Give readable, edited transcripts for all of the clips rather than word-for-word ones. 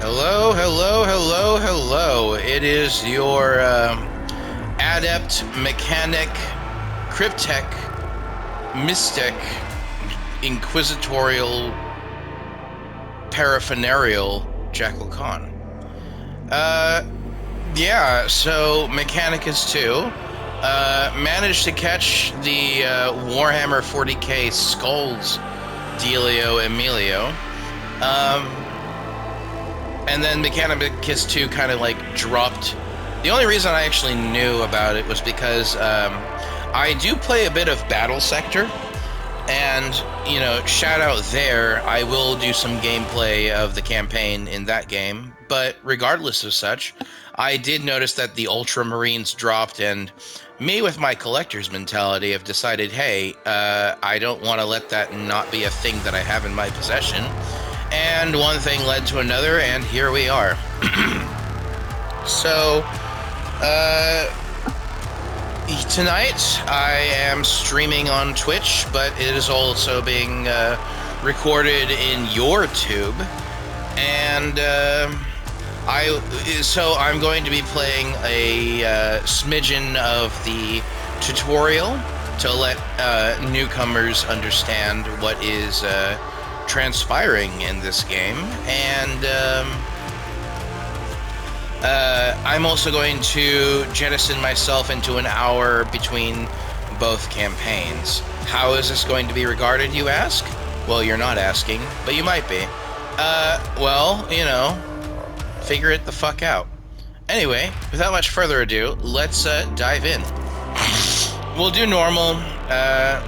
Hello, hello, hello, hello. It is your adept, mechanic, cryptech, mystic, inquisitorial, paraphernarial Jackal Khan. So Mechanicus 2 managed to catch the Warhammer 40k Skulls Dealio Emilio. And then Mechanicus 2 kind of like dropped. The only reason I actually knew about it was because I do play a bit of Battle Sector. And, shout out there, I will do some gameplay of the campaign in that game. But regardless of such, I did notice that the Ultramarines dropped, and me with my collector's mentality have decided, hey, I don't want to let that not be a thing that I have in my possession. And one thing led to another, and here we are. So, tonight I am streaming on Twitch, but it is also being recorded in your tube. And I'm going to be playing a smidgen of the tutorial to let newcomers understand what is transpiring in this game, and I'm also going to jettison myself into an hour between both campaigns. How is this going to be regarded, you ask? Well, you're not asking, but you might be. Figure it the fuck out. Anyway, without much further ado, let's dive in. We'll do normal.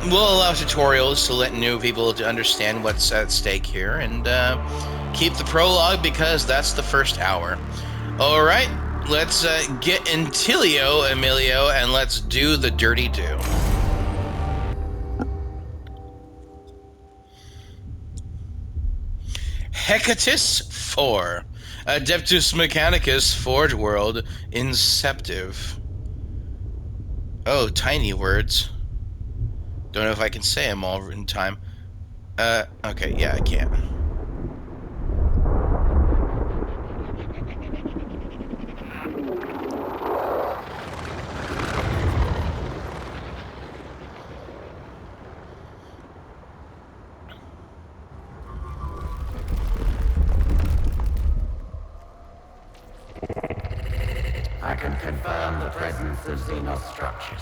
We'll allow tutorials to let new people to understand what's at stake here, and keep the prologue because that's the first hour. All right, let's get intilio, Emilio, and let's do the dirty do. Hecatus 4. Adeptus Mechanicus Forge World Inceptive. Oh, tiny words. Don't know if I can say them all in time. Okay, yeah, I can. I can confirm the presence of Xenos structures.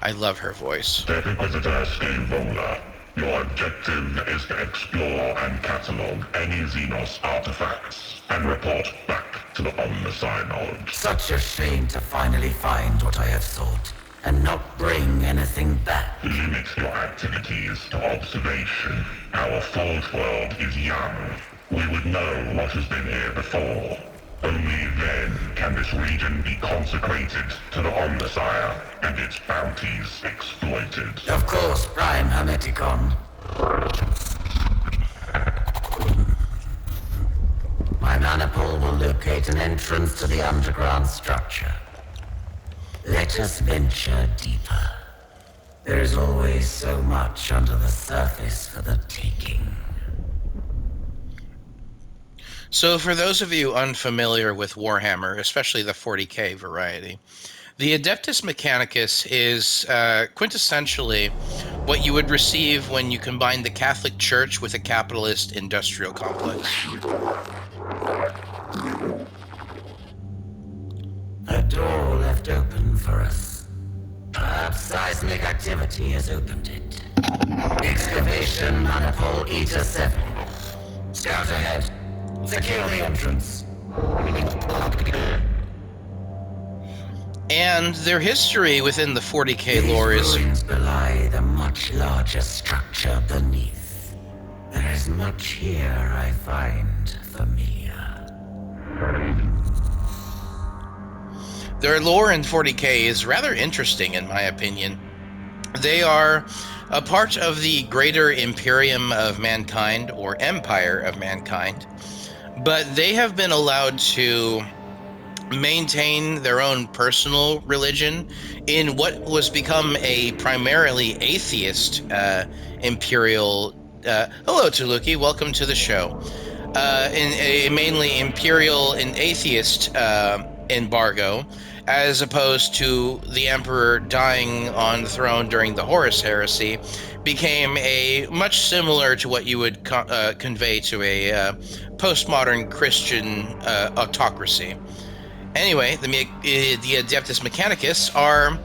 I love her voice. Step Inquisitor Steamroller. Your objective is to explore and catalog any Xenos artifacts and report back to the Omnisci. Such a shame to finally find what I have sought and not bring anything back. Limit your activities to observation. Our Forge World is young. We would know what has been here before. Only then can this region be consecrated to the Omnisci and its bounties exploited. Of course, Prime Hermeticon. My maniple will locate an entrance to the underground structure. Let us venture deeper. There is always so much under the surface for the taking. So for those of you unfamiliar with Warhammer, especially the 40k variety, the Adeptus Mechanicus is quintessentially what you would receive when you combine the Catholic Church with a capitalist industrial complex. A door left open for us. Perhaps seismic activity has opened it. Excavation Maniple Eta 7. Scout ahead. Secure the entrance. And their history within the 40k lore is... These ruins belie the much larger structure beneath. There is much here I find familiar. Their lore in 40k is rather interesting, in my opinion. They are a part of the greater Imperium of Mankind, or Empire of Mankind, but they have been allowed to maintain their own personal religion in what was become a primarily atheist imperial... hello, Tuluki. Welcome to the show. in a mainly imperial and atheist embargo, as opposed to the emperor dying on the throne during the Horus Heresy, became a much similar to what you would convey to a postmodern Christian autocracy. Anyway, the Adeptus Mechanicus are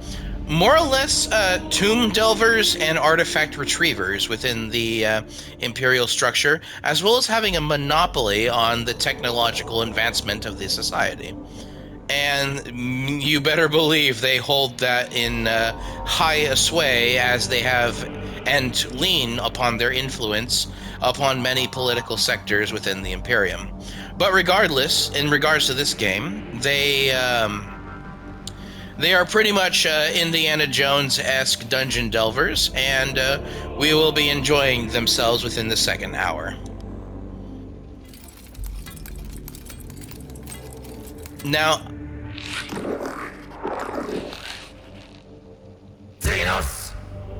more or less tomb delvers and artifact retrievers within the imperial structure, as well as having a monopoly on the technological advancement of the society. And you better believe they hold that in high sway, as they have and lean upon their influence upon many political sectors within the Imperium. But regardless, in regards to this game, they are pretty much Indiana Jones-esque dungeon delvers, and we will be enjoying themselves within the second hour. Now, Xenos,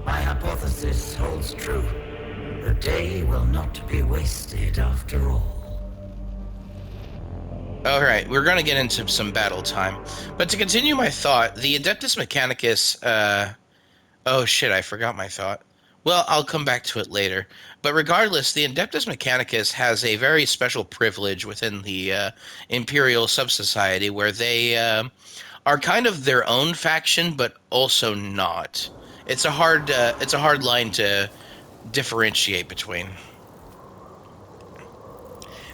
my hypothesis holds true. The day will not be wasted after all. all right, we're going to get into some battle time. But to continue my thought, the Adeptus Mechanicus... oh shit, I forgot my thought. Well, I'll come back to it later. But regardless, the Adeptus Mechanicus has a very special privilege within the Imperial Subsociety, where they are kind of their own faction, but also not. It's a hard line to differentiate between.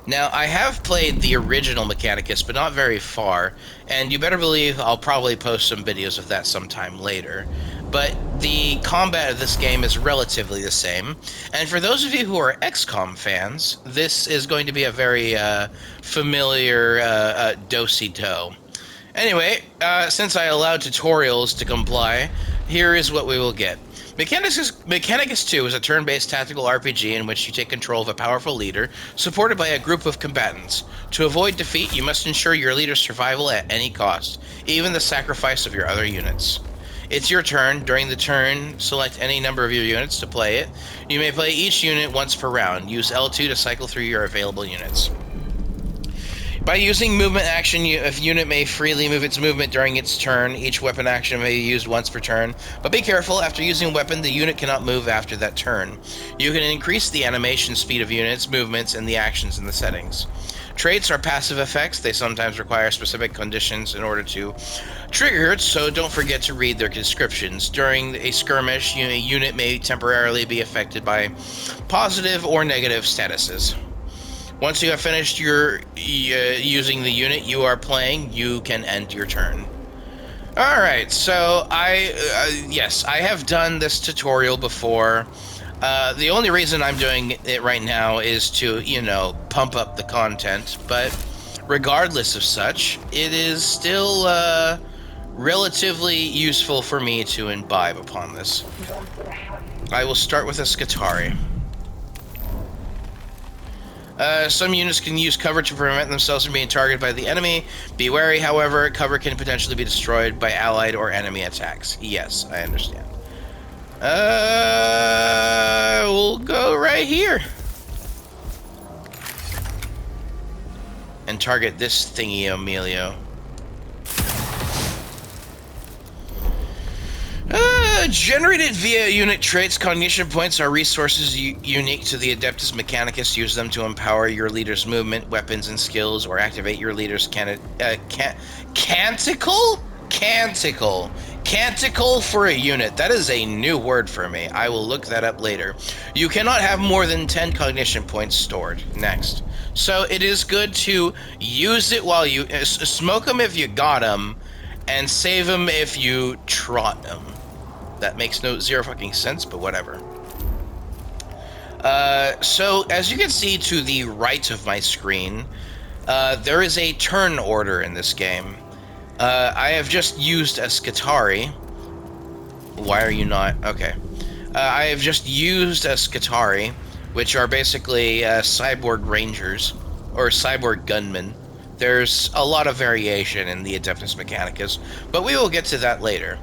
Now, I have played the original Mechanicus, but not very far, and you better believe I'll probably post some videos of that sometime later. But the combat of this game is relatively the same, and for those of you who are XCOM fans, this is going to be a very familiar do-si-do. Anyway, since I allowed tutorials to comply, here is what we will get. Mechanicus 2 is a turn-based tactical RPG in which you take control of a powerful leader, supported by a group of combatants. To avoid defeat, you must ensure your leader's survival at any cost, even the sacrifice of your other units. It's your turn. During the turn, select any number of your units to play it. You may play each unit once per round. Use L2 to cycle through your available units. By using movement action, a unit may freely move its movement during its turn. Each weapon action may be used once per turn, but be careful, after using a weapon, the unit cannot move after that turn. You can increase the animation speed of units, movements, and the actions in the settings. Traits are passive effects. They sometimes require specific conditions in order to trigger it, so don't forget to read their descriptions. During a skirmish, a unit may temporarily be affected by positive or negative statuses. Once you have finished your using the unit you are playing, you can end your turn. Alright, so yes, I have done this tutorial before. The only reason I'm doing it right now is to, pump up the content, but regardless of such, it is still relatively useful for me to imbibe upon this. I will start with a Scutari. Some units can use cover to prevent themselves from being targeted by the enemy. Be wary, however, cover can potentially be destroyed by allied or enemy attacks. Yes, I understand. We'll go right here. And target this thingy, Emilio. Generated via unit traits, cognition points are resources unique to the Adeptus Mechanicus. Use them to empower your leader's movement, weapons, and skills, or activate your leader's canticle? Canticle for a unit. That is a new word for me. I will look that up later. You cannot have more than 10 cognition points stored. Next. So it is good to use it while you... smoke them if you got them, and save them if you trot them. That makes zero fucking sense, but whatever. So, as you can see to the right of my screen, there is a turn order in this game. I have just used a Scutari. Why are you not? Okay. I have just used a Scutari, which are basically cyborg rangers, or cyborg gunmen. There's a lot of variation in the Adeptus Mechanicus, but we will get to that later.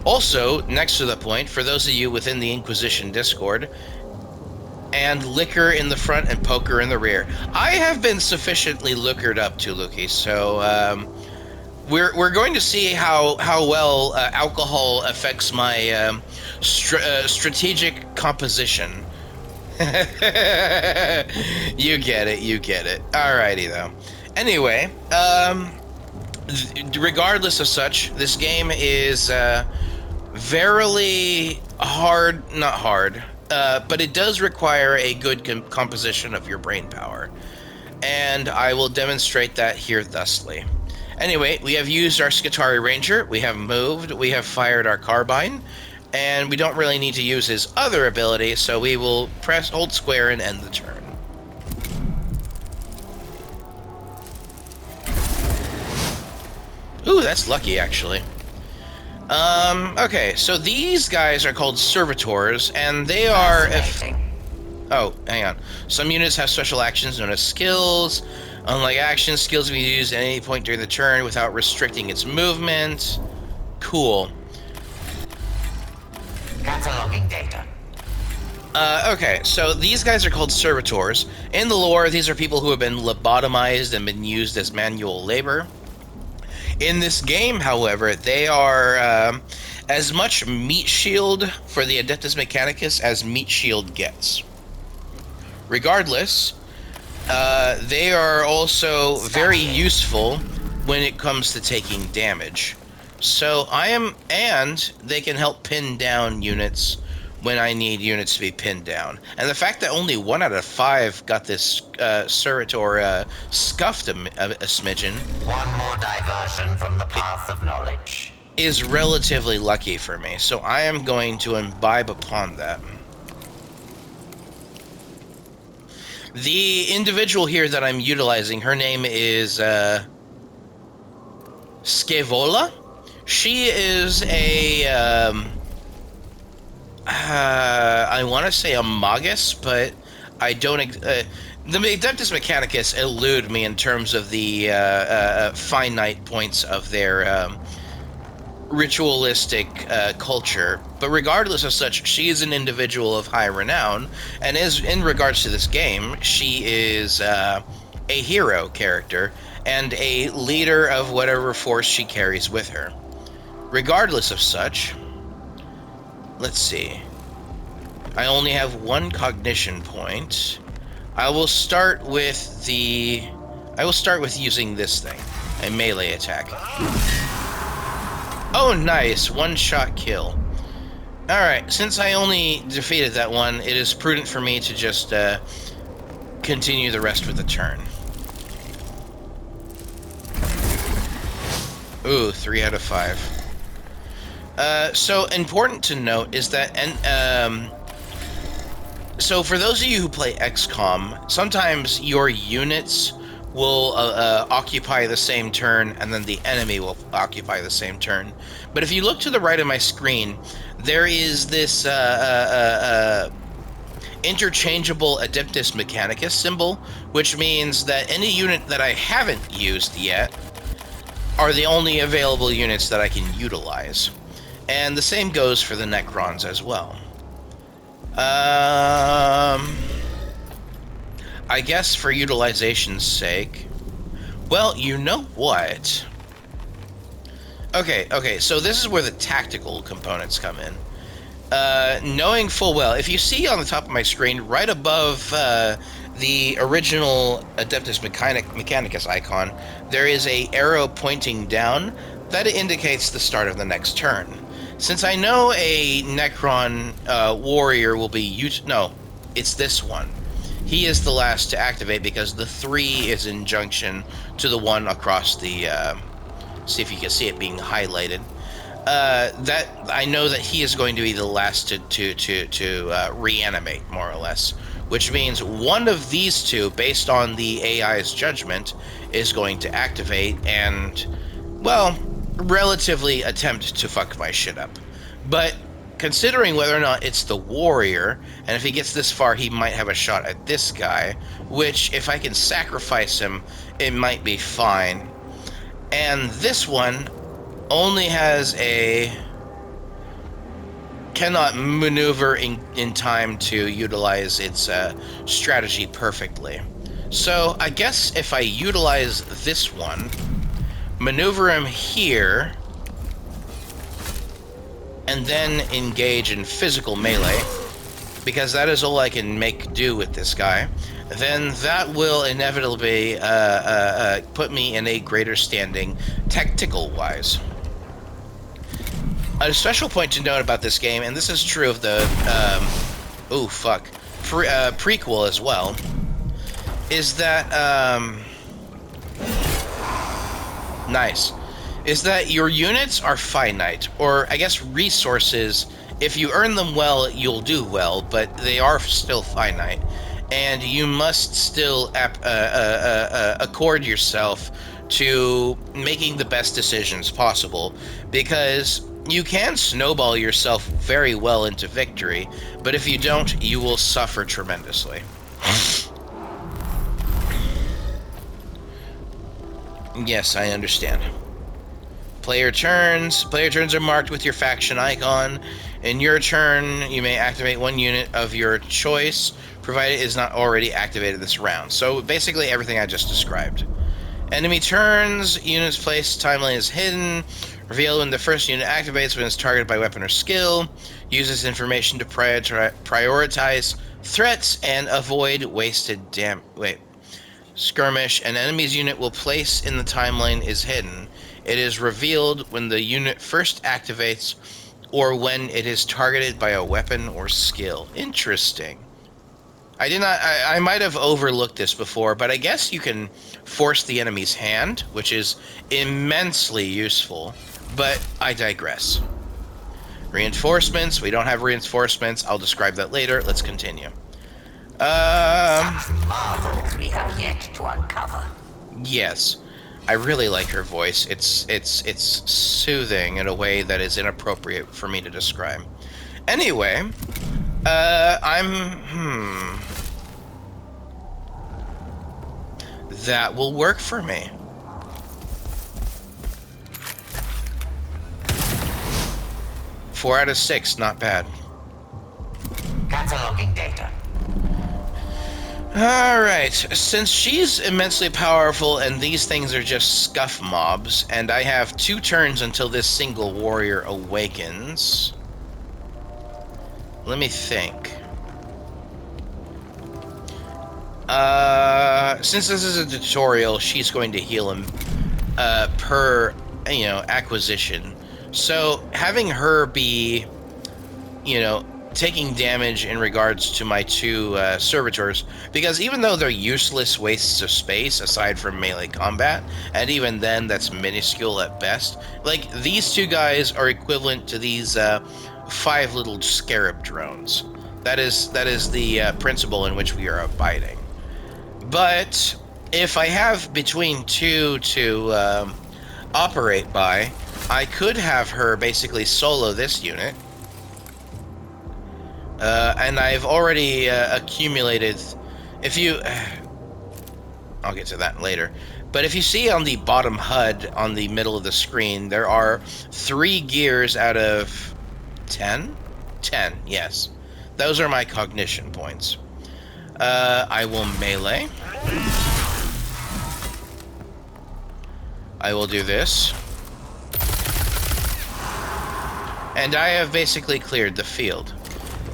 Also, next to the point, for those of you within the Inquisition Discord, and liquor in the front and poker in the rear. I have been sufficiently liquored up to Luki, so we're going to see how well alcohol affects my strategic composition. You get it. Alrighty though. Anyway, regardless of such, this game is verily hard, not hard, but it does require a good composition of your brain power, and I will demonstrate that here thusly. Anyway, we have used our Skitarii Ranger, we have moved, we have fired our carbine, and we don't really need to use his other ability, so we will hold square and end the turn. Ooh, that's lucky, actually. Okay, so these guys are called servitors, and they are... Oh, hang on. Some units have special actions known as skills. Unlike actions, skills can be used at any point during the turn without restricting its movement. Cool. Cataloging data. Okay, so these guys are called servitors. In the lore, these are people who have been lobotomized and been used as manual labor. In this game, however, they are as much meat shield for the Adeptus Mechanicus as meat shield gets. Regardless, they are also very useful when it comes to taking damage. So and they can help pin down units when I need units to be pinned down. And the fact that only 1 out of 5 got this servitor scuffed a smidgen. One more diversion from the path of knowledge. Is relatively lucky for me, so I am going to imbibe upon that. The individual here that I'm utilizing, her name is Skevola. She is a I want to say a magus, but I don't. The Adeptus Mechanicus elude me in terms of the finite points of their ritualistic culture. But regardless of such, she is an individual of high renown, and in regards to this game, she is a hero character and a leader of whatever force she carries with her. Regardless of such, let's see. I only have 1 cognition point. I will start with using this thing, a melee attack. Oh, nice, 1-shot kill. Alright, since I only defeated that one, it is prudent for me to just continue the rest of the turn. Ooh, 3 out of 5. So important to note is that, so for those of you who play XCOM, sometimes your units will occupy the same turn, and then the enemy will occupy the same turn. But if you look to the right of my screen, there is this interchangeable Adeptus Mechanicus symbol, which means that any unit that I haven't used yet are the only available units that I can utilize. And the same goes for the Necrons as well. I guess for utilization's sake... Well, you know what? Okay, so this is where the tactical components come in. Knowing full well, if you see on the top of my screen, right above the original Adeptus Mechanicus icon, there is a arrow pointing down. That indicates the start of the next turn. Since I know a Necron warrior will be used... No, it's this one. He is the last to activate because the 3 is in junction to the 1 across the... see if you can see it being highlighted. That I know that he is going to be the last to reanimate, more or less. Which means one of these 2, based on the AI's judgment, is going to activate and, well, relatively attempt to fuck my shit up. But considering whether or not it's the warrior, and if he gets this far, he might have a shot at this guy, which, if I can sacrifice him, it might be fine. And this one only has a cannot maneuver in time to utilize its strategy perfectly. So I guess if I utilize this one, maneuver him here, and then engage in physical melee, because that is all I can make do with this guy, then that will inevitably put me in a greater standing tactical-wise. A special point to note about this game, and this is true of the prequel as well, is that is that your units are finite, or I guess resources. If you earn them well, you'll do well, but they are still finite, and you must still accord yourself to making the best decisions possible, because you can snowball yourself very well into victory, but if you don't, you will suffer tremendously. Yes, I understand. Player turns. Player turns are marked with your faction icon. In your turn, you may activate one unit of your choice, provided it is not already activated this round. So basically everything I just described. Enemy turns. Units placed. Timeline is hidden. Revealed when the first unit activates when it's targeted by weapon or skill. Use this information to prioritize threats and avoid wasted skirmish. An enemy's unit will place in the timeline is hidden. It is revealed when the unit first activates or when it is targeted by a weapon or skill. Interesting. I might have overlooked this before, but I guess you can force the enemy's hand, which is immensely useful, but I digress. Reinforcements. We don't have reinforcements. I'll describe that later. Let's continue. Such marvels we have yet to uncover. Yes. I really like her voice. It's soothing in a way that is inappropriate for me to describe. Anyway, that will work for me. Four out of 6, not bad. Cataloging data. Alright, since she's immensely powerful and these things are just scuff mobs, and I have 2 turns until this single warrior awakens. Let me think. Since this is a tutorial, she's going to heal him per, acquisition. So having her be, taking damage in regards to my 2 servitors, because even though they're useless wastes of space aside from melee combat, and even then that's minuscule at best, like these 2 guys are equivalent to these 5 little scarab drones. That is the principle in which we are abiding. But if I have between 2 to operate by, I could have her basically solo this unit. And I've already accumulated, I'll get to that later, but if you see on the bottom HUD on the middle of the screen, there are 3 gears out of 10? 10, yes. Those are my cognition points. I will melee. I will do this. And I have basically cleared the field.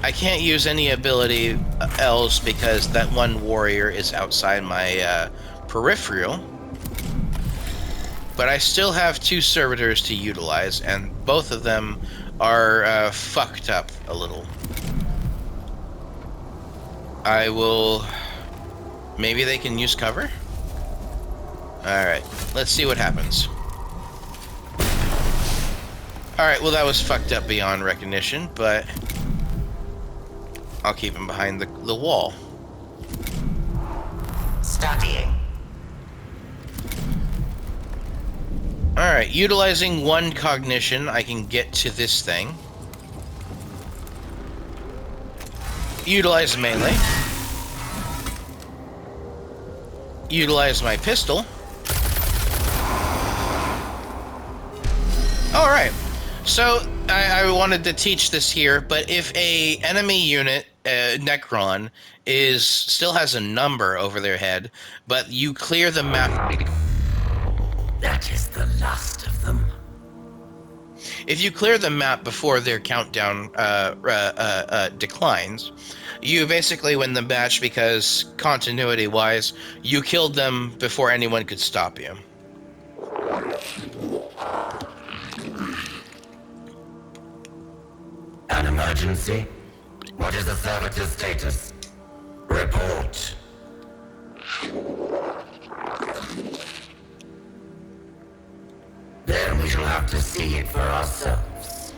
I can't use any ability else because that one warrior is outside my peripheral. But I still have 2 servitors to utilize, and both of them are fucked up a little. I will... Maybe they can use cover? Alright, let's see what happens. Alright, well that was fucked up beyond recognition, but... I'll keep him behind the wall. Studying. Alright, utilizing 1 cognition, I can get to this thing. Utilize melee. Utilize my pistol. Alright, so I wanted to teach this here, but if a enemy unit, Necron, still has a number over their head, but you clear the map. That is the last of them. If you clear the map before their countdown declines, you basically win the match because continuity-wise, you killed them before anyone could stop you. An emergency? What is the servitor's status? Report. Then we shall have to see it for ourselves.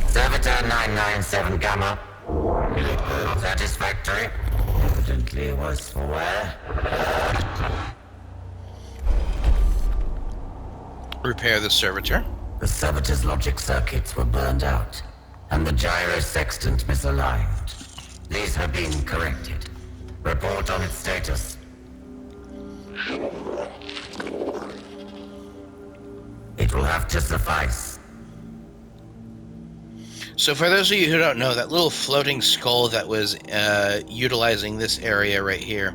Servitor 997 Gamma. Satisfactory. Evidently was for where? Repair the servitor. The servitor's logic circuits were burned out, and the gyro sextant misaligned. These have been corrected. Report on its status. It will have to suffice. So for those of you who don't know, that little floating skull that was utilizing this area right here,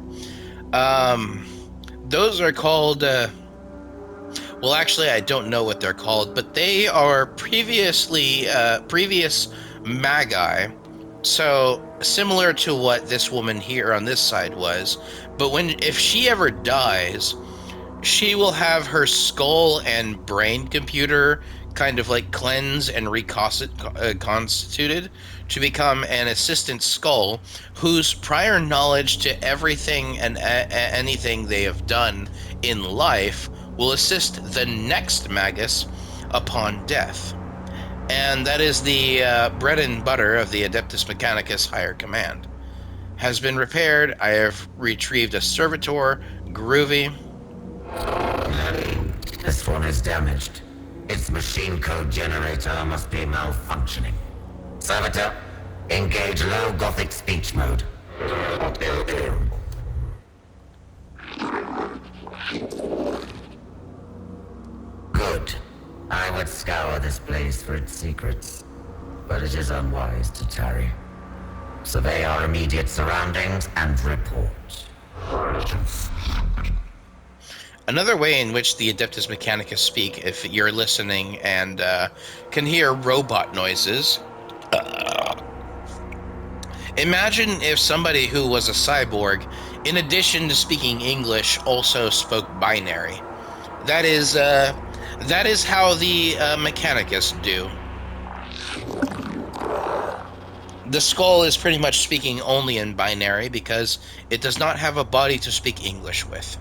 those are called... well, actually, I don't know what they're called, but they are previous magi. So similar to what this woman here on this side was, but if she ever dies, she will have her skull and brain computer kind of like cleansed and reconstituted to become an assistant skull whose prior knowledge to everything and anything they have done in life will assist the next Magus upon death. And that is the bread and butter of the Adeptus Mechanicus Higher Command. Has been repaired. I have retrieved a servitor, Groovy. This one is damaged. Its machine code generator must be malfunctioning. Servitor, engage low Gothic speech mode. Good. I would scour this place for its secrets, but it is unwise to tarry. Survey our immediate surroundings and report. Another way in which the Adeptus Mechanicus speak, if you're listening and can hear robot noises, imagine if somebody who was a cyborg, in addition to speaking English, also spoke binary. That is how the Mechanicus do. The skull is pretty much speaking only in binary because it does not have a body to speak English with.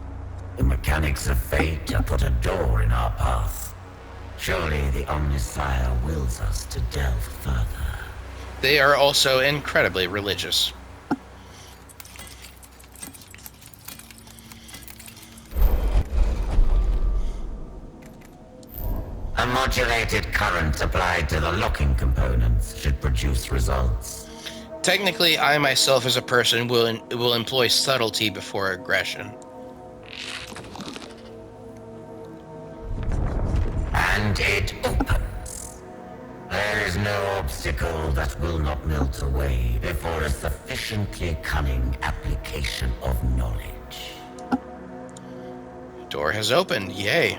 The mechanics of fate have put a door in our path. Surely the Omnisire wills us to delve further. They are also incredibly religious. A modulated current applied to the locking components should produce results. Technically, I myself as a person will employ subtlety before aggression. And it opens. There is no obstacle that will not melt away before a sufficiently cunning application of knowledge. Door has opened, yay.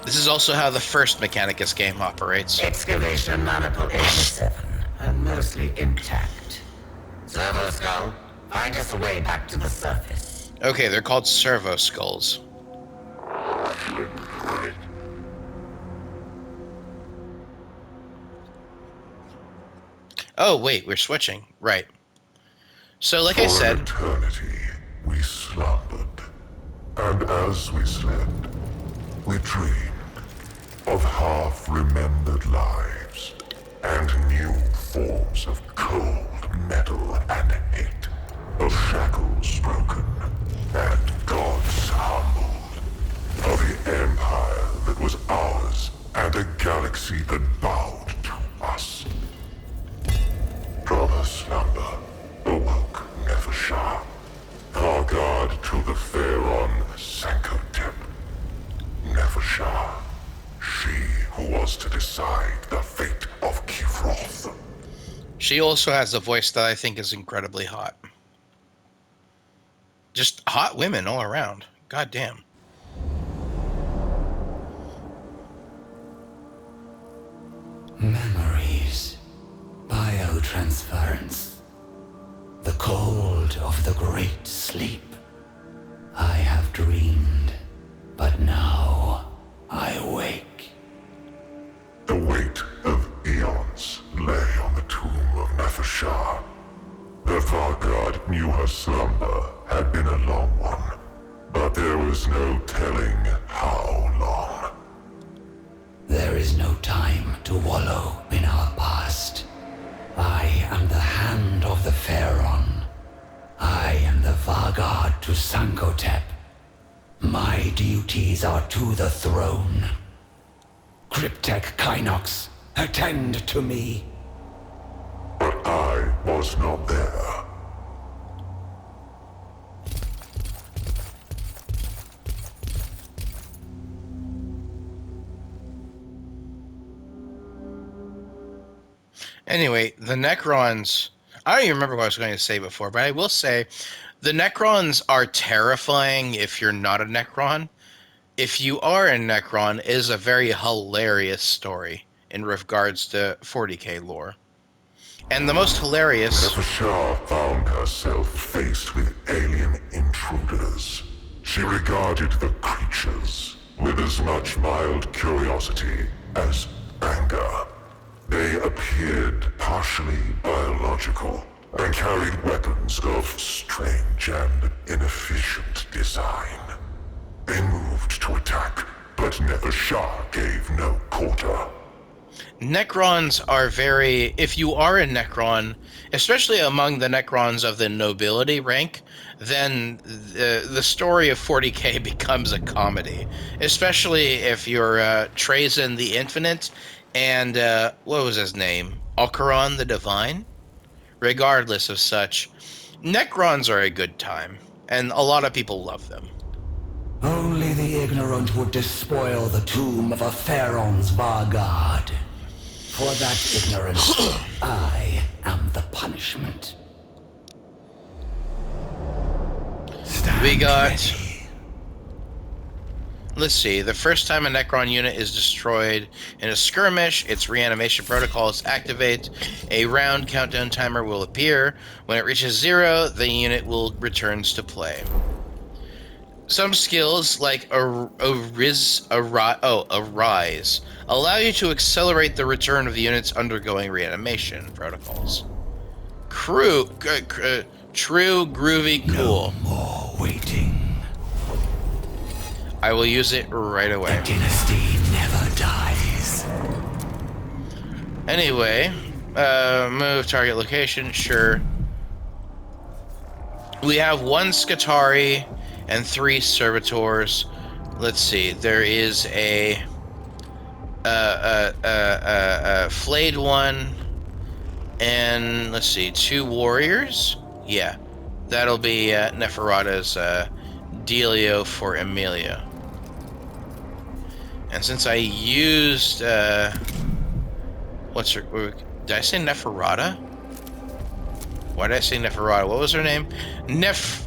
This is also how the first Mechanicus game operates. Excavation maniple 87, and mostly intact. Servo skull, find us a way back to the surface. Okay, they're called servo skulls. Oh, wait, we're switching. Right. So, like I said... For eternity, we slumbered. And as we slept, we dreamed of half-remembered lives and new forms of cold metal and hate, of shackles broken and gods humbled, of the empire that was ours and a galaxy that bowed to us. From her slumber awoke Nefershah, our guard to the Pharaon She also has a voice that I think is incredibly hot. Just hot women all around. God damn. Memories. Biotransference. The cold of the great sleep. I have dreamed, but now I wake. The weight of eons lay on the tomb of Nefershah. The Vargard knew her slumber had been a long one, but there was no telling how long. There is no time to wallow in our past. I am the hand of the Pharaon. I am the Vargard to Sankotep. My duties are to the throne. Cryptek Kynox, attend to me. But I was not there. Anyway, the Necrons... I don't even remember what I was going to say before, but I will say the Necrons are terrifying if you're not a Necron. If you are a Necron, it is a very hilarious story in regards to 40k lore. And the most hilarious... Nefershah found herself faced with alien intruders. She regarded the creatures with as much mild curiosity as anger. They appeared partially biological and carried weapons of strange and inefficient design. They moved to attack, but Nefershah gave no quarter. Necrons are very... If you are a Necron, especially among the Necrons of the nobility rank, then the story of 40k becomes a comedy. Especially if you're Trazen the Infinite and, what was his name? Alcaron the Divine? Regardless of such, Necrons are a good time, and a lot of people love them. Only the ignorant would despoil the tomb of a Pharaon's Vargard. For that ignorance, I am the punishment. We got... Let's see. The first time a Necron unit is destroyed in a skirmish, its reanimation protocols activate. A round countdown timer will appear. When it reaches 0, the unit will returns to play. Some skills, like Arise, allow you to accelerate the return of the units undergoing reanimation protocols. True, groovy, cool. No more waiting. I will use it right away. The dynasty never dies. Anyway, move target location, sure. We have 1 Skitarii and 3 Servitors. Let's see, there is a flayed one, and let's see, 2 warriors. Yeah, that'll be Neferata's Delio for Emilia. And since I used what's her? Did I say Neferata? Why did I say Neferata? What was her name? Nefershah.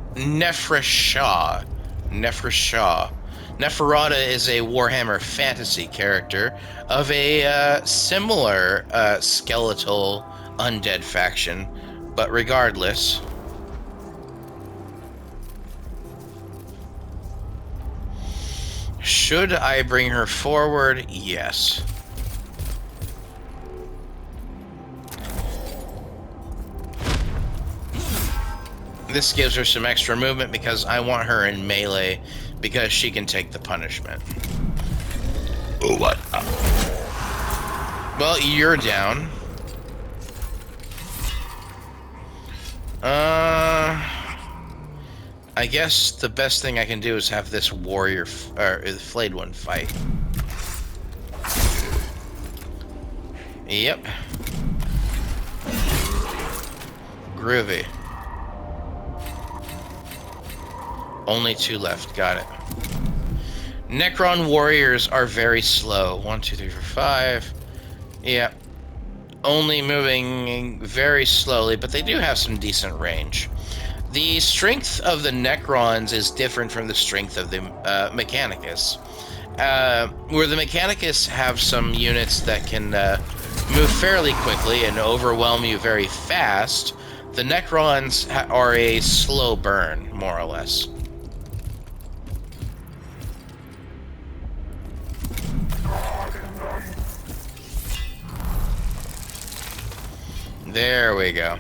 Neferata is a Warhammer fantasy character of a similar skeletal undead faction, but regardless. Should I bring her forward? Yes. This gives her some extra movement because I want her in melee because she can take the punishment. Oh, what? Well, you're down. I guess the best thing I can do is have this warrior, the flayed one, fight. Yep. Groovy. Only 2 left. Got it. Necron warriors are very slow. 1, 2, 3, 4, 5. Yep. only moving very slowly, but they do have some decent range. The strength of the Necrons is different from the strength of the Mechanicus. Where the Mechanicus have some units that can move fairly quickly and overwhelm you very fast, the Necrons are a slow burn, more or less. There we go.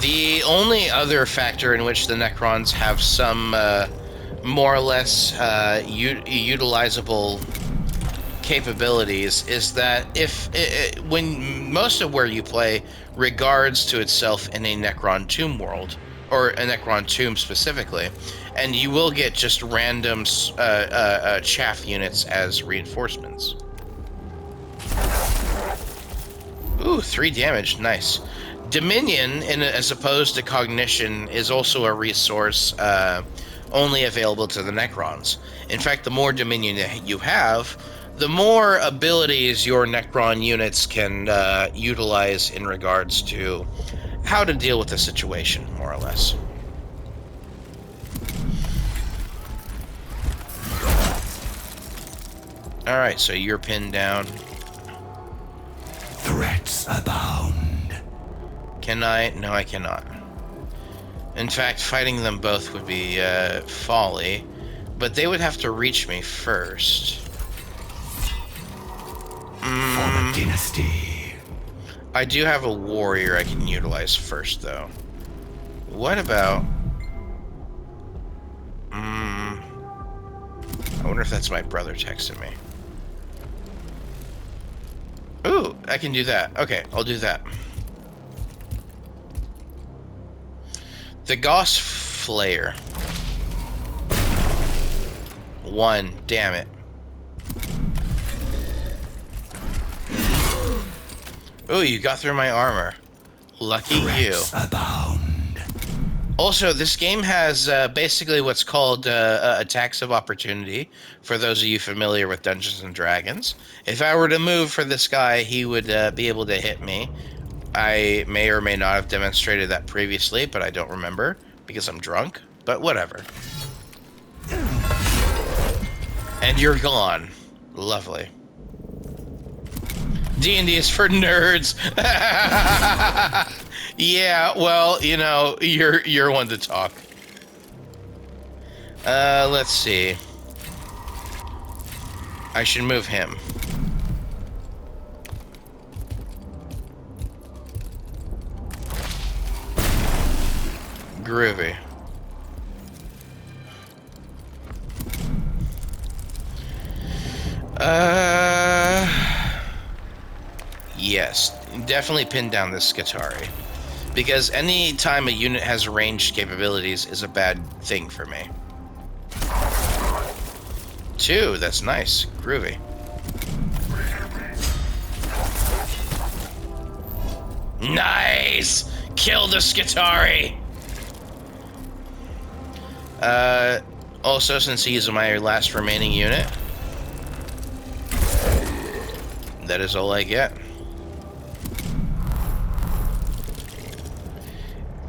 The only other factor in which the Necrons have some more or less utilizable capabilities is that when most of where you play regards to itself in a Necron tomb world, or a Necron tomb specifically, and you will get just random chaff units as reinforcements. Ooh, 3 damage, nice. Dominion, as opposed to Cognition, is also a resource only available to the Necrons. In fact, the more Dominion you have, the more abilities your Necron units can utilize in regards to how to deal with the situation, more or less. Alright, so you're pinned down. Threats abound. Can I? No, I cannot. In fact, fighting them both would be folly, but they would have to reach me first. For the dynasty. I do have a warrior I can utilize first, though. What about... I wonder if that's my brother texting me. Ooh, I can do that. Okay, I'll do that. The Goss Flayer. 1, damn it. Ooh, you got through my armor. Lucky you. Abound. Also, this game has basically what's called attacks of opportunity, for those of you familiar with Dungeons & Dragons. If I were to move for this guy, he would be able to hit me. I may or may not have demonstrated that previously, but I don't remember, because I'm drunk, but whatever. And you're gone. Lovely. D&D is for nerds. Yeah, well, you know, you're one to talk. Let's see. I should move him. Groovy. Yes, definitely pin down this Skitarii. Because any time a unit has ranged capabilities is a bad thing for me. 2, that's nice. Groovy. Nice! Kill the Skitarii! Also, since he's my last remaining unit, that is all I get.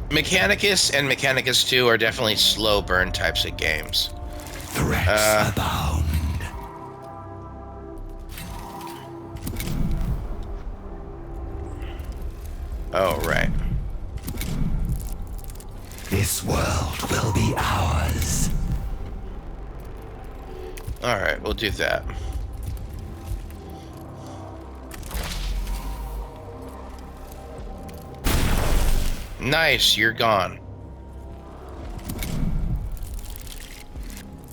Mechanicus and Mechanicus 2 are definitely slow burn types of games. Threats abound. Oh, right. This world will be ours. Alright, we'll do that. Nice, you're gone.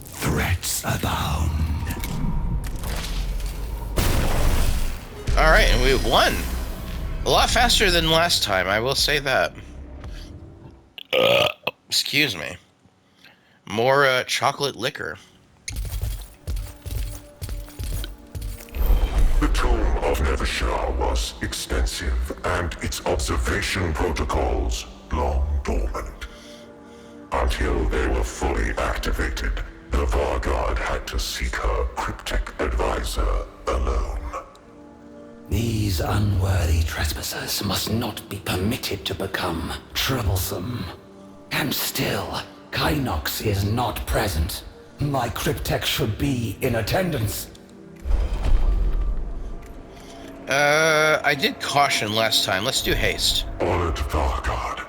Threats abound. Alright, and we won. A lot faster than last time, I will say that. Excuse me. More chocolate liquor. The tomb of Nevershah was extensive, and its observation protocols long dormant. Until they were fully activated, the Vargard had to seek her cryptic advisor alone. These unworthy trespassers must not be permitted to become troublesome. And still, Kynox is not present. My cryptek should be in attendance. I did caution last time. Let's do haste. Honored Valgard,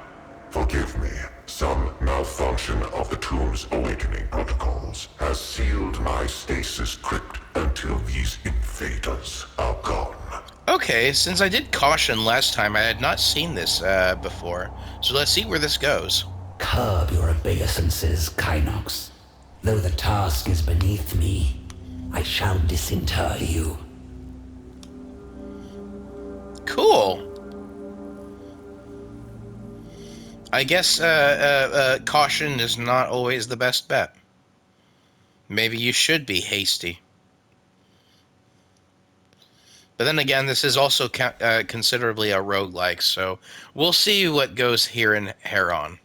forgive me. Some malfunction of the tomb's awakening protocols has sealed my stasis crypt until these invaders are gone. Okay, since I did caution last time, I had not seen this before. So let's see where this goes. Curb your obeisances, Kynox. Though the task is beneath me, I shall disinter you. Cool. I guess caution is not always the best bet. Maybe you should be hasty. But then again, this is also considerably a roguelike, so we'll see what goes here in Heron.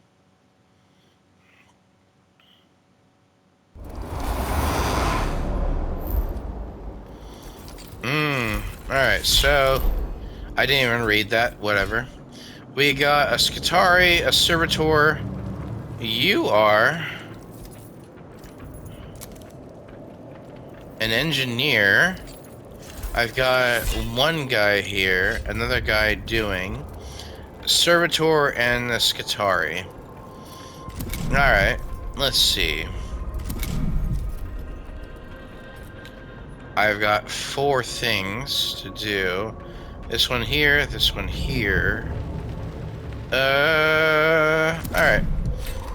Alright, so I didn't even read that, whatever. We got a Skitari, a Servitor. You are an engineer. I've got one guy here, another guy doing Servitor and the Skitari. Alright, let's see. I've got 4 things to do. This one here, this one here. Alright.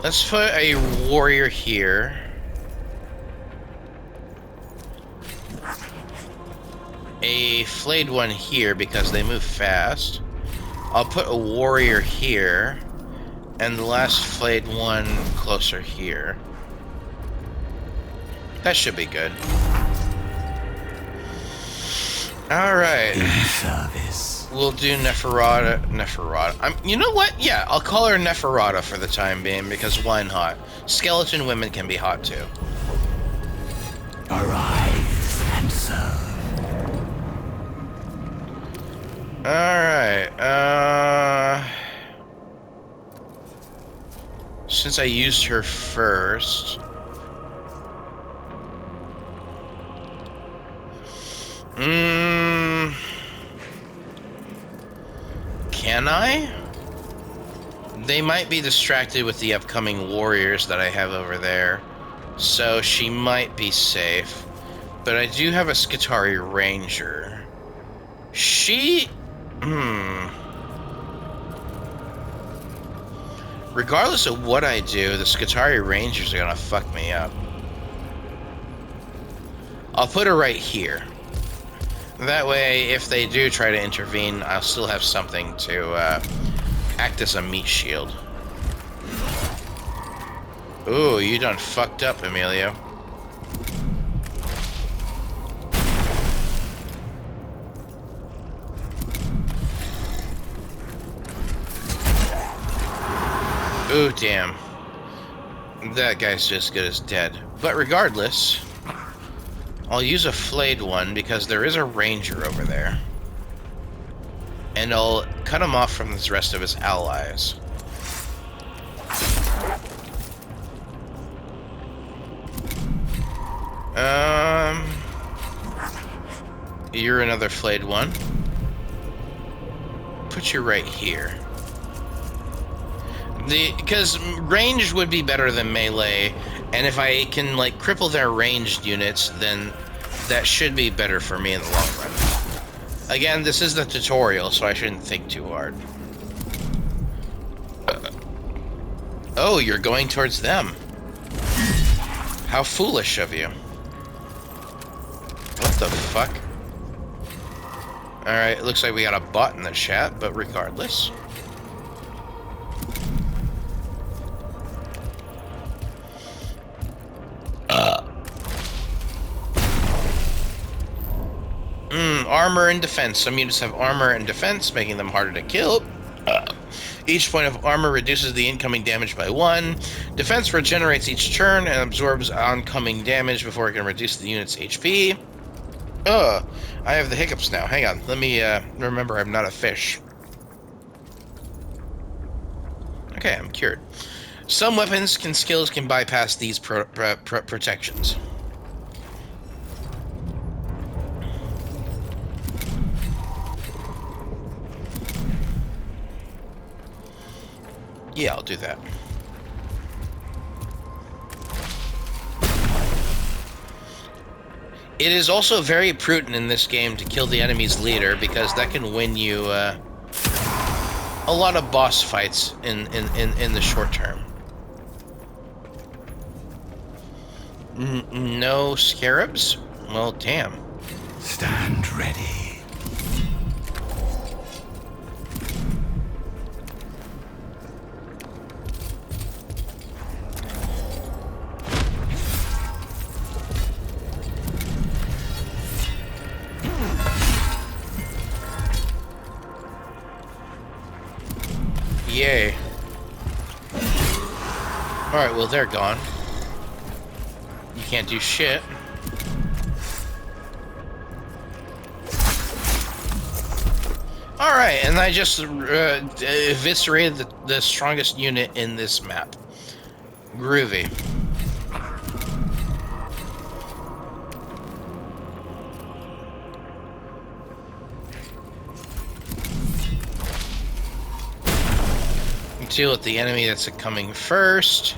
Let's put a warrior here. A flayed one here because they move fast. I'll put a warrior here. And the last flayed one closer here. That should be good. Alright. In service. We'll do Neferata. You know what? Yeah, I'll call her Neferata for the time being, because why not? Skeleton women can be hot too. Arise and serve. Alright, since I used her first... Can I? They might be distracted with the upcoming warriors that I have over there, so she might be safe. But I do have a Skitari Ranger. She... Regardless of what I do, the Skitari Rangers are gonna fuck me up. I'll put her right here. That way, if they do try to intervene, I'll still have something to act as a meat shield. Ooh, you done fucked up, Emilio. Ooh, damn. That guy's just as good as dead. But regardless... I'll use a flayed one because there is a ranger over there. And I'll cut him off from the rest of his allies. You're another flayed one. Put you right here. Because range would be better than melee, and if I can, like, cripple their ranged units, then that should be better for me in the long run. Again, this is the tutorial, so I shouldn't think too hard. Oh, you're going towards them. How foolish of you. What the fuck? Alright, it looks like we got a bot in the chat, but regardless. Armor and defense. Some units have armor and defense, making them harder to kill. Each point of armor reduces the incoming damage by 1. Defense regenerates each turn and absorbs oncoming damage before it can reduce the unit's HP. Ugh, I have the hiccups now. Hang on, let me remember I'm not a fish. Okay, I'm cured. Some skills can bypass these protections. Yeah, I'll do that. It is also very prudent in this game to kill the enemy's leader, because that can win you a lot of boss fights in the short term. No scarabs? Well, damn. Stand ready. Yay. Alright, well, they're gone. You can't do shit. Alright, and I just eviscerated the strongest unit in this map. Groovy. Deal with the enemy that's coming first.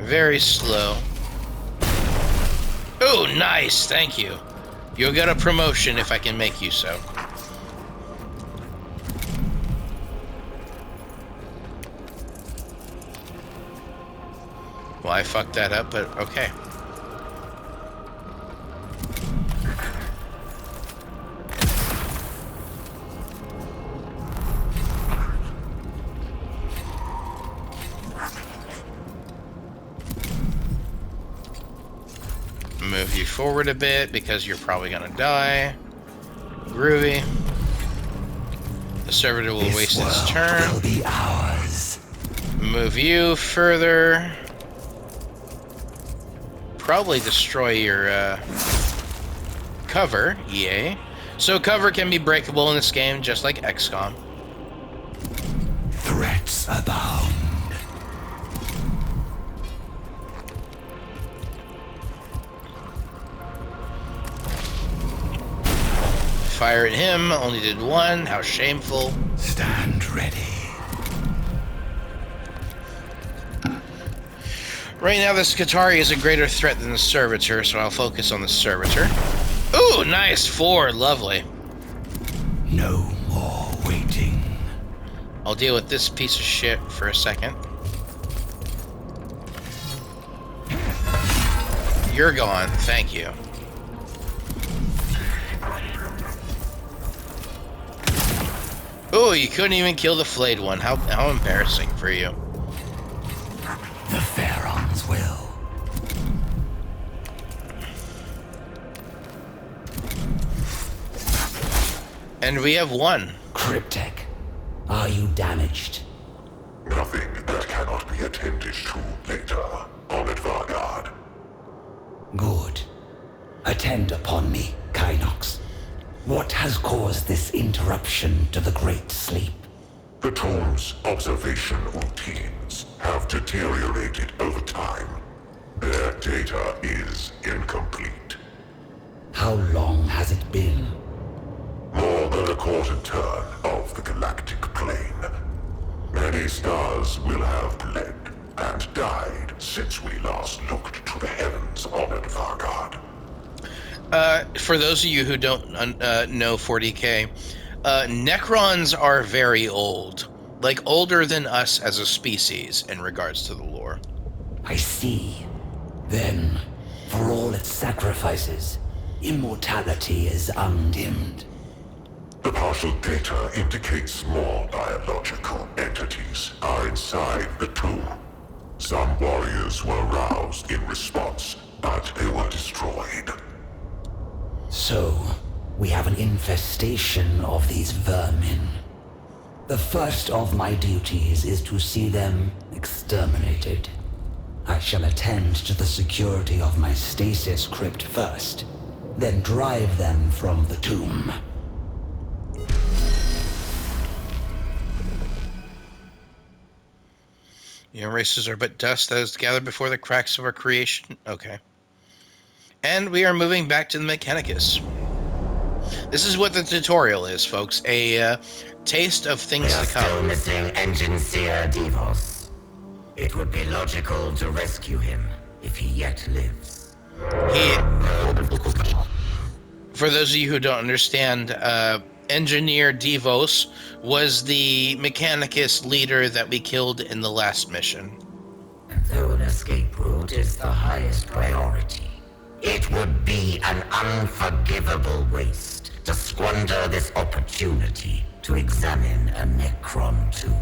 Very slow. Oh, nice, thank you. You'll get a promotion if I can make you so. Well, I fucked that up, but okay. Move you forward a bit because you're probably gonna die. Groovy. The servitor will waste its turn. Will be ours. Move you further. Probably destroy your cover. Yay. So cover can be breakable in this game, just like XCOM. Threats abound. Fire at him, only did one. How shameful. Stand ready. Right now, the Skitarii is a greater threat than the Servitor, so I'll focus on the Servitor. Ooh, nice! 4, lovely. No more waiting. I'll deal with this piece of shit for a second. You're gone, thank you. Ooh, you couldn't even kill the flayed one. How embarrassing for you. The Pharaohs will. And we have one. Cryptek, are you damaged? Nothing that cannot be attended to later, Honored Vargard. Good. Attend upon me, Kynox. What has caused this interruption to the Great Sleep? The tomb's observation routines have deteriorated over time. Their data is incomplete. How long has it been? More than a quarter turn of the galactic plane. Many stars will have bled and died since we last looked to the heavens, Honored Vargard. For those of you who don't know 40k, Necrons are very old. Like, older than us as a species in regards to the lore. I see. Then, for all its sacrifices, immortality is undimmed. The partial data indicates more biological entities are inside the tomb. Some warriors were roused in response, but they were destroyed. So, we have an infestation of these vermin. The first of my duties is to see them exterminated. I shall attend to the security of my stasis crypt first, then drive them from the tomb. Your races are but dust that is gathered before the cracks of our creation. Okay. And we are moving back to the Mechanicus. This is what the tutorial is, folks. A taste of things to come. We are still missing Engine Seer Devos. It would be logical to rescue him if he yet lives. For those of you who don't understand, Engineer Devos was the Mechanicus leader that we killed in the last mission. And though an escape route is the highest priority, it would be an unforgivable waste to squander this opportunity to examine a Necron tomb.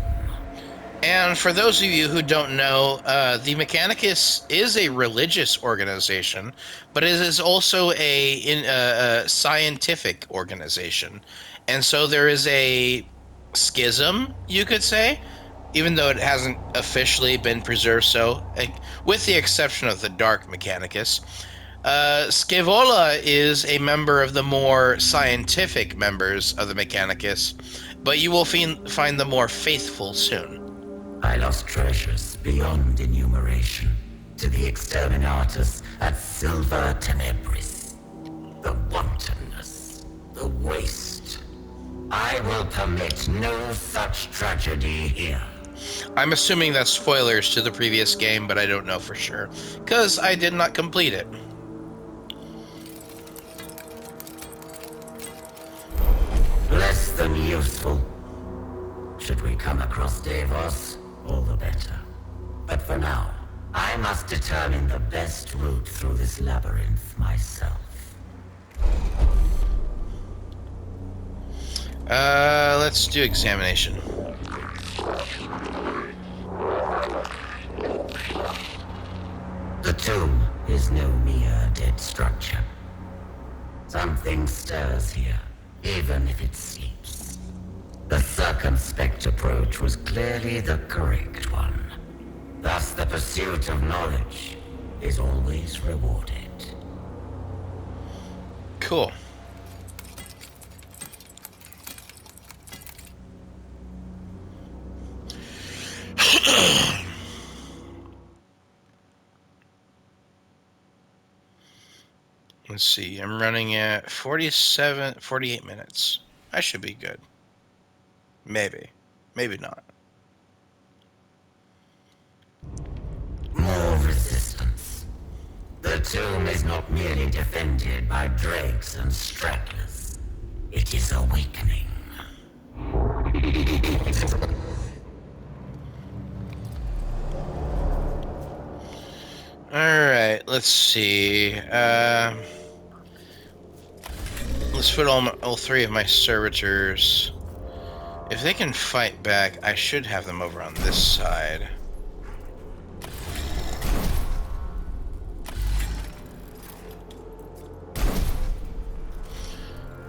And for those of you who don't know, the Mechanicus is a religious organization, but it is also a scientific organization. And so there is a schism, you could say, even though it hasn't officially been preserved so, with the exception of the Dark Mechanicus. Scaevola is a member of the more scientific members of the Mechanicus, but you will find the more faithful soon. I lost treasures beyond enumeration to the exterminatus at Silver Tenebris. The wantonness, the waste. I will permit no such tragedy here. I'm assuming that's spoilers to the previous game, but I don't know for sure, because I did not complete it. Less than useful. Should we come across Devos, all the better. But for now, I must determine the best route through this labyrinth myself. Let's do examination. The tomb is no mere dead structure. Something stirs here, even if it sleeps. The circumspect approach was clearly the correct one. Thus, the pursuit of knowledge is always rewarded. Cool. Let's see, I'm running at 48 minutes. I should be good. Maybe. Maybe not. More resistance. The tomb is not merely defended by dregs and stragglers. It is awakening. Alright, let's see. Let's put all three of my servitors. If they can fight back, I should have them over on this side.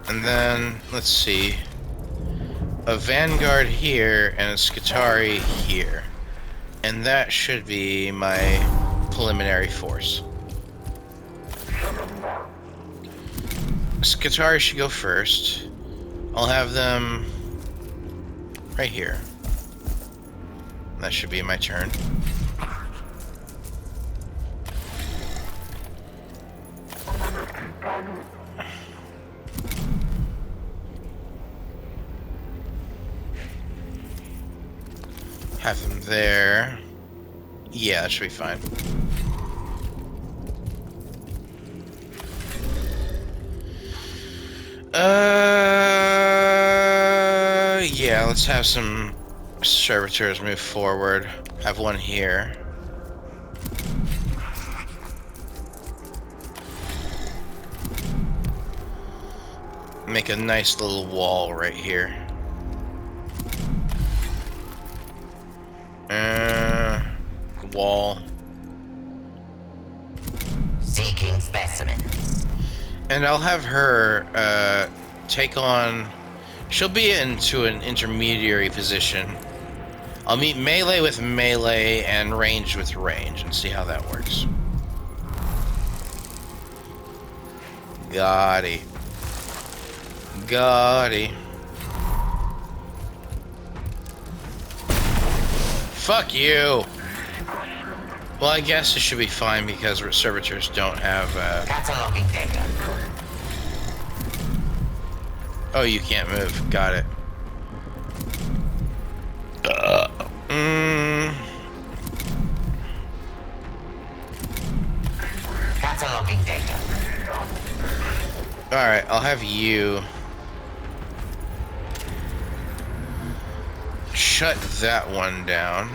And then, let's see. A Vanguard here and a Skitarii here. And that should be my preliminary force. Skitarii should go first. I'll have them right here. That should be my turn. Have them there. Yeah, that should be fine. Yeah, let's have some servitors move forward. Have one here. Make a nice little wall right here. Wall. Seeking specimens. And I'll have her take on She'll be into an intermediary position. I'll meet melee with melee and range with range and see how that works. Gotti. Gotti. Fuck you! Well, I guess it should be fine because servitors don't have, Cataloging data. Oh, you can't move. Got it. Cataloging data. Alright, I'll have you shut that one down.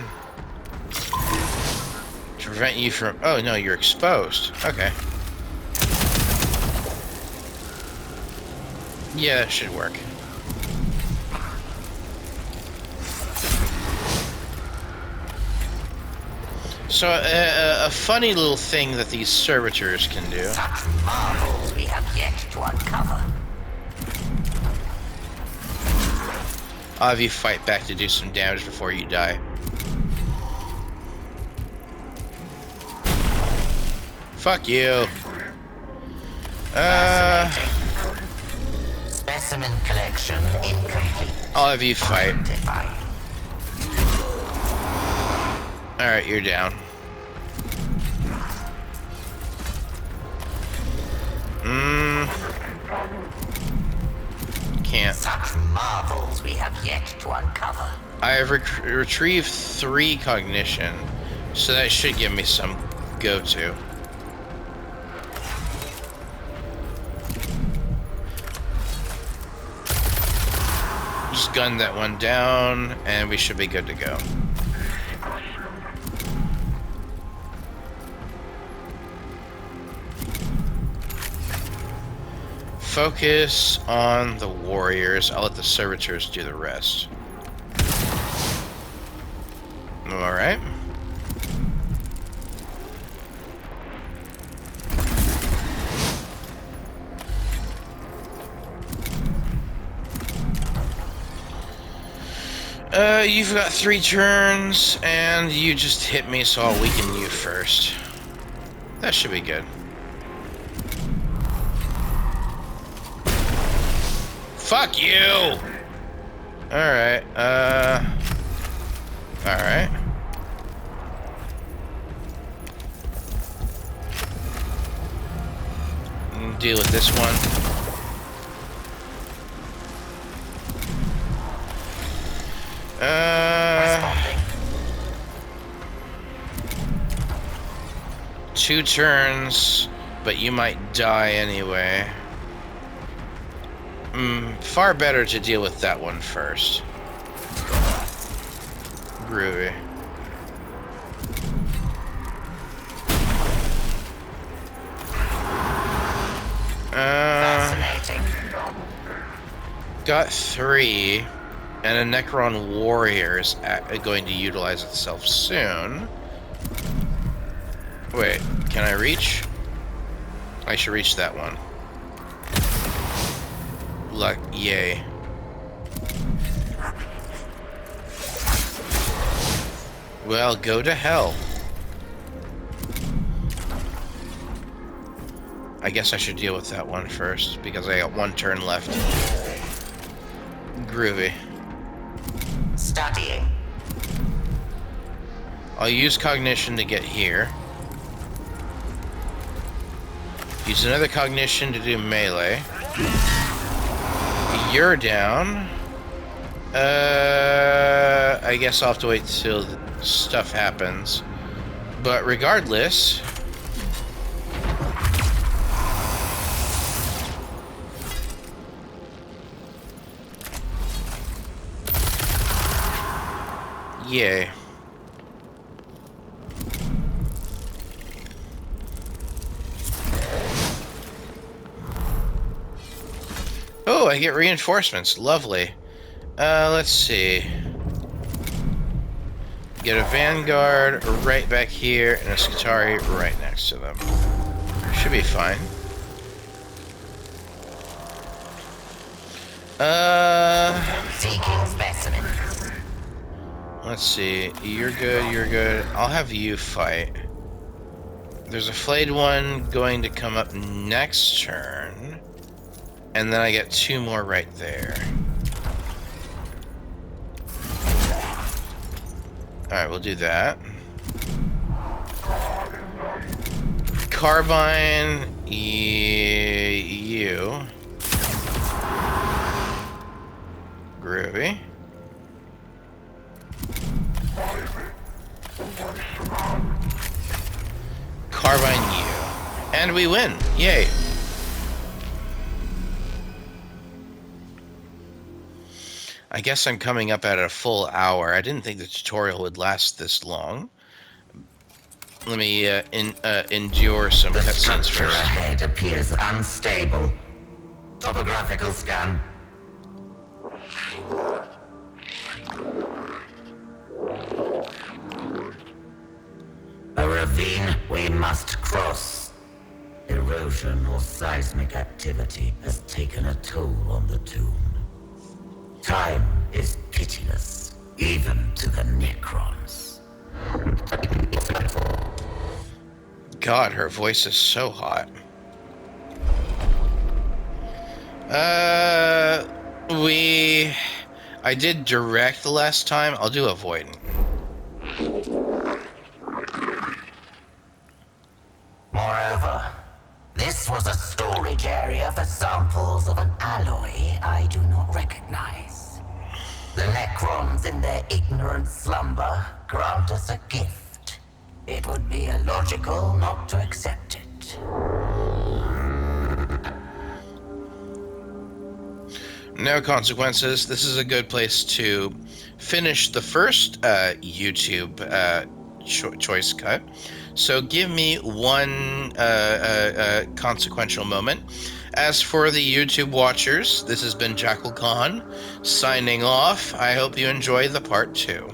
To prevent you from... Oh, no, you're exposed. Okay. Yeah, that should work. So, a funny little thing that these servitors can do. Such marvels we have yet to uncover. I'll have you fight back to do some damage before you die. Fuck you. Specimen collection incomplete. I'll have you fight. Identified. Alright, you're down. Can't. Such marvels we have yet to uncover. I have retrieved 3 cognition, so that should give me some go-to. Just gun that one down, and we should be good to go. Focus on the warriors. I'll let the servitors do the rest. Alright. You've got 3 turns, and you just hit me, so I'll weaken you first. That should be good. Fuck you! Alright, alright. Deal with this one. Responding. 2 turns, but you might die anyway. Far better to deal with that one first. Groovy. Fascinating. Got 3, and a Necron Warrior is going to utilize itself soon. Wait, can I reach? I should reach that one. Luck, yay. Well, go to hell. I guess I should deal with that one first, because I got 1 turn left. Groovy. Studying. I'll use cognition to get here. Use another cognition to do melee. You're down. I guess I'll have to wait till stuff happens. But regardless... Yay. Oh, I get reinforcements. Lovely. Let's see. Get a Vanguard right back here and a Skitarii right next to them. Should be fine. seeking specimen. Let's see. You're good, you're good. I'll have you fight. There's a flayed one going to come up next turn. And then I get 2 more right there. Alright, we'll do that. Carbine, you. Groovy. Carbine, you. And we win. Yay. I guess I'm coming up at a full hour. I didn't think the tutorial would last this long. Let me endure some The cutscenes structure first. ahead appears unstable. Topographical scan. A ravine we must cross. Erosion or seismic activity has taken a toll on the tomb. Time is pitiless, even to the Necrons. God, her voice is so hot. I did direct the last time. I'll do avoidant. Moreover, this was a storage area for samples of an alloy I do not recognize. The Necrons, in their ignorant slumber, grant us a gift. It would be illogical not to accept it. No consequences. This is a good place to finish the first YouTube choice cut. So give me one consequential moment. As for the YouTube watchers, this has been Jackal Khan signing off. I hope you enjoy the part 2.